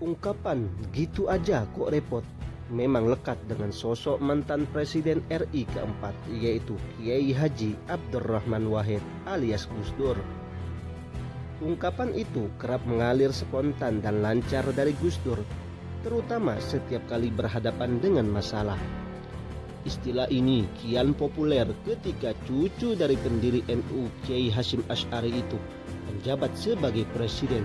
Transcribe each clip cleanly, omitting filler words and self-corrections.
Ungkapan "gitu aja kok repot" memang lekat dengan sosok mantan Presiden RI keempat, yaitu Kiai Haji Abdurrahman Wahid alias Gus Dur. Ungkapan itu kerap mengalir spontan dan lancar dari Gus Dur, terutama setiap kali berhadapan dengan masalah. Istilah ini kian populer ketika cucu dari pendiri NU Kiai Hasyim Asy'ari itu menjabat sebagai presiden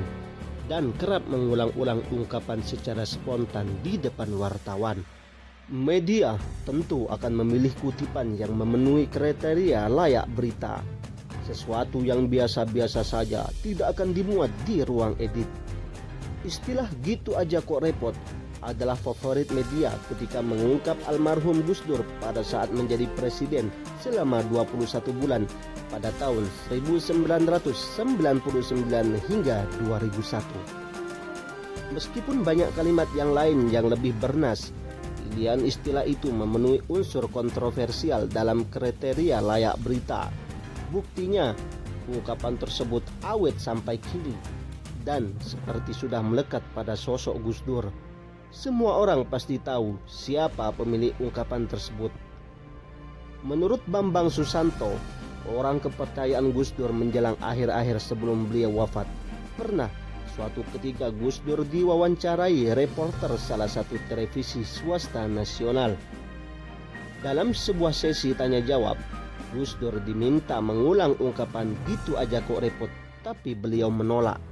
dan kerap mengulang-ulang ungkapan secara spontan di depan wartawan. Media tentu akan memilih kutipan yang memenuhi kriteria layak berita. Sesuatu yang biasa-biasa saja tidak akan dimuat di ruang edit. Istilah "gitu aja kok repot" adalah favorit media ketika mengungkap almarhum Gus Dur pada saat menjadi presiden selama 21 bulan pada tahun 1999 hingga 2001. Meskipun banyak kalimat yang lain yang lebih bernas, pilihan istilah itu memenuhi unsur kontroversial dalam kriteria layak berita. Buktinya, ungkapan tersebut awet sampai kini dan seperti sudah melekat pada sosok Gus Dur. Semua orang pasti tahu siapa pemilik ungkapan tersebut. Menurut Bambang Susanto, orang kepercayaan Gus Dur menjelang akhir-akhir sebelum beliau wafat, pernah suatu ketika Gus Dur diwawancarai reporter salah satu televisi swasta nasional. Dalam sebuah sesi tanya jawab, Gus Dur diminta mengulang ungkapan "gitu aja kok repot", tapi beliau menolak.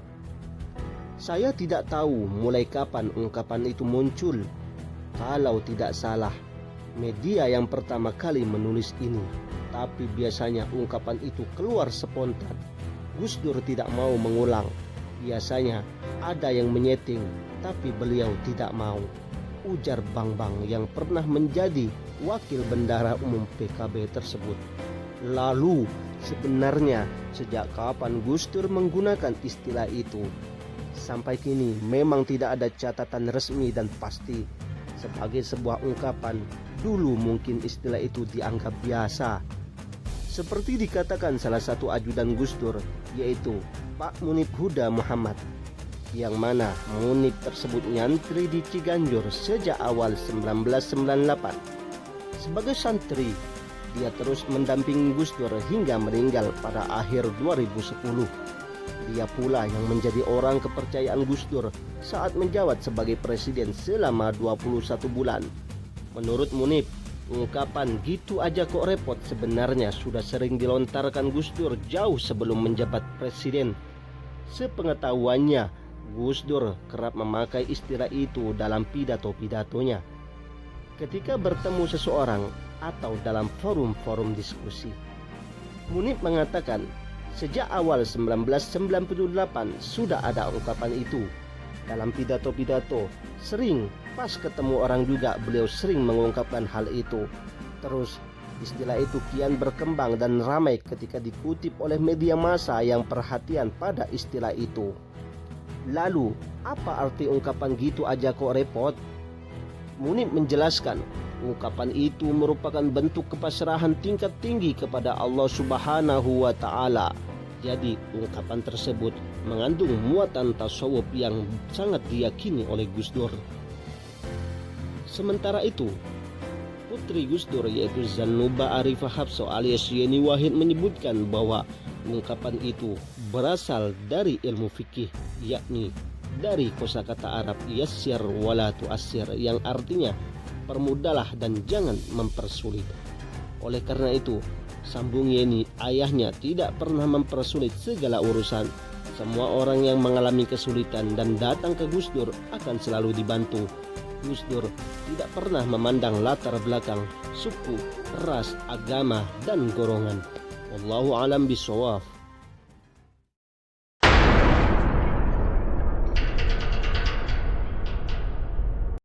Saya tidak tahu mulai kapan ungkapan itu muncul. Kalau tidak salah, media yang pertama kali menulis ini. Tapi biasanya ungkapan itu keluar spontan. Gus Dur tidak mau mengulang. Biasanya ada yang menyeting, tapi beliau tidak mau, ujar Bambang yang pernah menjadi wakil bendahara umum PKB tersebut. Lalu, sebenarnya sejak kapan Gus Dur menggunakan istilah itu? Sampai kini memang tidak ada catatan resmi dan pasti. Sebagai sebuah ungkapan, dulu mungkin istilah itu dianggap biasa. Seperti dikatakan salah satu ajudan Gus Dur, yaitu Pak Munib Huda Muhammad, yang mana Munib tersebut nyantri di Ciganjur sejak awal 1998. Sebagai santri, dia terus mendampingi Gus Dur hingga meninggal pada akhir 2010. Dia pula yang menjadi orang kepercayaan Gus Dur saat menjabat sebagai presiden selama 21 bulan. Menurut Munib, ungkapan "gitu aja kok repot" sebenarnya sudah sering dilontarkan Gus Dur jauh sebelum menjabat presiden. Sepengetahuannya, Gus Dur kerap memakai istilah itu dalam pidato-pidatonya, ketika bertemu seseorang atau dalam forum-forum diskusi. Munib mengatakan, sejak awal 1998 sudah ada ungkapan itu. Dalam pidato-pidato, sering pas ketemu orang juga beliau sering mengungkapkan hal itu. Terus istilah itu kian berkembang dan ramai ketika dikutip oleh media massa yang perhatian pada istilah itu. Lalu, apa arti ungkapan "gitu aja kok repot"? Munib menjelaskan, ungkapan itu merupakan bentuk kepasrahan tingkat tinggi kepada Allah Subhanahu wa Ta'ala. Jadi ungkapan tersebut mengandung muatan tasawuf yang sangat diyakini oleh Gus Dur. Sementara itu, putri Gus Dur yaitu Zanuba Arifah Hapso alias Yeni Wahid menyebutkan bahwa ungkapan itu berasal dari ilmu fikih, yakni dari kosakata Arab yassir wala tu'assir, yang artinya permudahlah dan jangan mempersulit. Oleh karena itu, sambung Yeni, ayahnya tidak pernah mempersulit segala urusan. Semua orang yang mengalami kesulitan dan datang ke Gus Dur akan selalu dibantu. Gus Dur tidak pernah memandang latar belakang, suku, ras, agama, dan golongan. Wallahu a'lam bishawab.